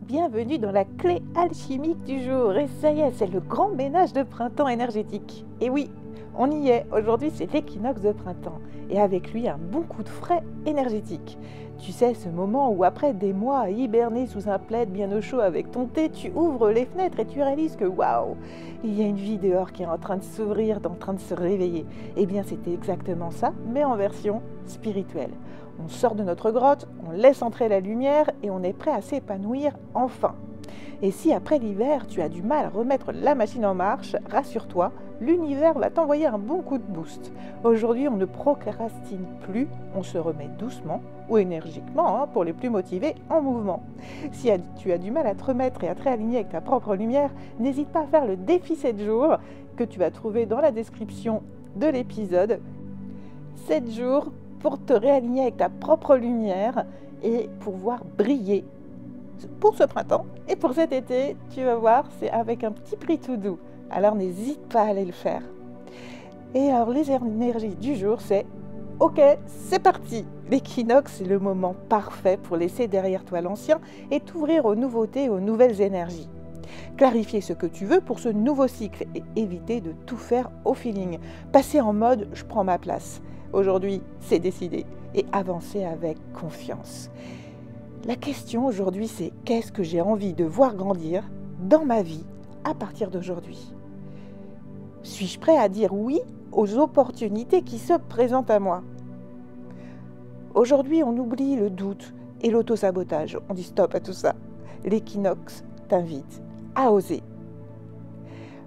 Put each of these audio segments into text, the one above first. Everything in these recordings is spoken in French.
bienvenue dans la clé alchimique du jour. Et ça y est, c'est le grand ménage de printemps énergétique. Et oui, on y est. Aujourd'hui, c'est l'équinoxe de printemps. Et avec lui, un bon coup de frais énergétique. Tu sais, ce moment où après des mois à hiberner sous un plaid bien au chaud avec ton thé, tu ouvres les fenêtres et tu réalises que waouh, il y a une vie dehors qui est en train de s'ouvrir, en train de se réveiller. Eh bien, c'était exactement ça, mais en version spirituelle. On sort de notre grotte, on laisse entrer la lumière et on est prêt à s'épanouir enfin. Et si après l'hiver, tu as du mal à remettre la machine en marche, rassure-toi, l'univers va t'envoyer un bon coup de boost. Aujourd'hui, on ne procrastine plus, on se remet doucement ou énergiquement, pour les plus motivés, en mouvement. Si tu as du mal à te remettre et à te réaligner avec ta propre lumière, n'hésite pas à faire le défi 7 jours que tu vas trouver dans la description de l'épisode. 7 jours pour te réaligner avec ta propre lumière et pour voir briller. Pour ce printemps et pour cet été, tu vas voir, c'est avec un petit prix tout doux. Alors n'hésite pas à aller le faire. Et alors les énergies du jour, c'est OK, c'est parti. L'équinoxe, c'est le moment parfait pour laisser derrière toi l'ancien et t'ouvrir aux nouveautés et aux nouvelles énergies. Clarifier ce que tu veux pour ce nouveau cycle et éviter de tout faire au feeling. Passer en mode « je prends ma place ». Aujourd'hui, c'est décidé et avancer avec confiance. La question aujourd'hui, c'est qu'est-ce que j'ai envie de voir grandir dans ma vie à partir d'aujourd'hui ? Suis-je prêt à dire oui aux opportunités qui se présentent à moi ? Aujourd'hui, on oublie le doute et l'autosabotage. On dit stop à tout ça. L'équinoxe t'invite à oser.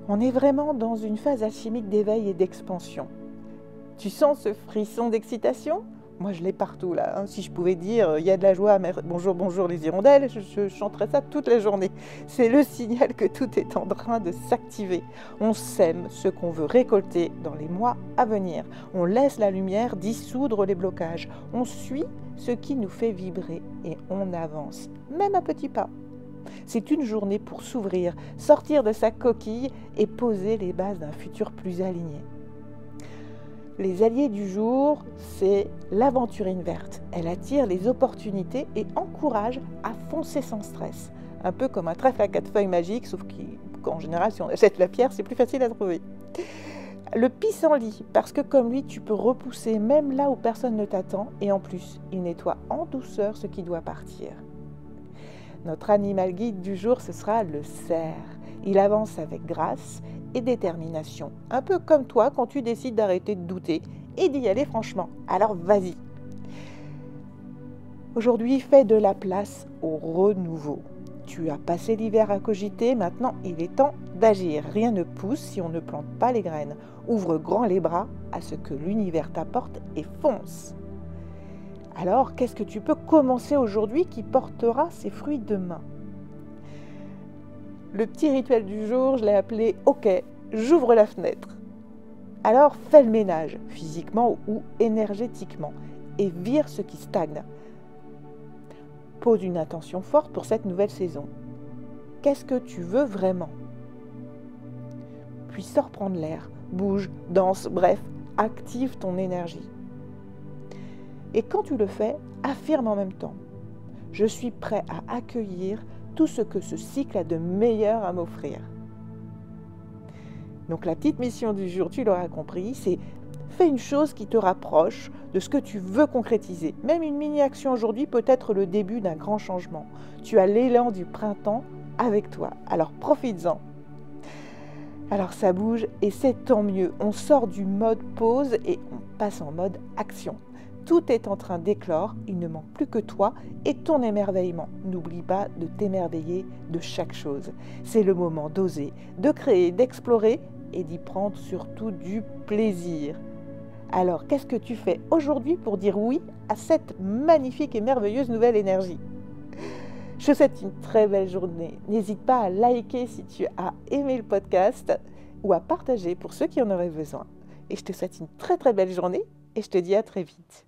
On est vraiment dans une phase alchimique d'éveil et d'expansion. Tu sens ce frisson d'excitation ? Moi, je l'ai partout, là. Si je pouvais dire, il y a de la joie, bonjour, bonjour les hirondelles, je chanterais ça toute la journée. C'est le signal que tout est en train de s'activer. On sème ce qu'on veut récolter dans les mois à venir. On laisse la lumière dissoudre les blocages. On suit ce qui nous fait vibrer et on avance, même à petits pas. C'est une journée pour s'ouvrir, sortir de sa coquille et poser les bases d'un futur plus aligné. Les alliés du jour, c'est l'aventurine verte. Elle attire les opportunités et encourage à foncer sans stress. Un peu comme un trèfle à 4 feuilles magique, sauf qu'en général, si on achète la pierre, c'est plus facile à trouver. Le pissenlit, parce que comme lui, tu peux repousser même là où personne ne t'attend. Et en plus, il nettoie en douceur ce qui doit partir. Notre animal guide du jour, ce sera le cerf. Il avance avec grâce et détermination, un peu comme toi quand tu décides d'arrêter de douter et d'y aller franchement. Alors vas-y. Aujourd'hui, fais de la place au renouveau. Tu as passé l'hiver à cogiter, maintenant il est temps d'agir. Rien ne pousse si on ne plante pas les graines. Ouvre grand les bras à ce que l'univers t'apporte et fonce. Alors, qu'est-ce que tu peux commencer aujourd'hui qui portera ses fruits demain ? Le petit rituel du jour, je l'ai appelé « OK, j'ouvre la fenêtre ». Alors, fais le ménage, physiquement ou énergétiquement, et vire ce qui stagne. Pose une intention forte pour cette nouvelle saison. Qu'est-ce que tu veux vraiment ? Puis sors prendre l'air, bouge, danse, bref, active ton énergie. Et quand tu le fais, affirme en même temps. Je suis prêt à accueillir tout ce que ce cycle a de meilleur à m'offrir. Donc la petite mission du jour, tu l'auras compris, c'est fais une chose qui te rapproche de ce que tu veux concrétiser. Même une mini-action aujourd'hui peut être le début d'un grand changement. Tu as l'élan du printemps avec toi, alors profites-en. Alors ça bouge et c'est tant mieux. On sort du mode pause et on passe en mode action. Tout est en train d'éclore, il ne manque plus que toi et ton émerveillement. N'oublie pas de t'émerveiller de chaque chose. C'est le moment d'oser, de créer, d'explorer et d'y prendre surtout du plaisir. Alors, qu'est-ce que tu fais aujourd'hui pour dire oui à cette magnifique et merveilleuse nouvelle énergie ? Je te souhaite une très belle journée. N'hésite pas à liker si tu as aimé le podcast ou à partager pour ceux qui en auraient besoin. Et je te souhaite une très très belle journée et je te dis à très vite.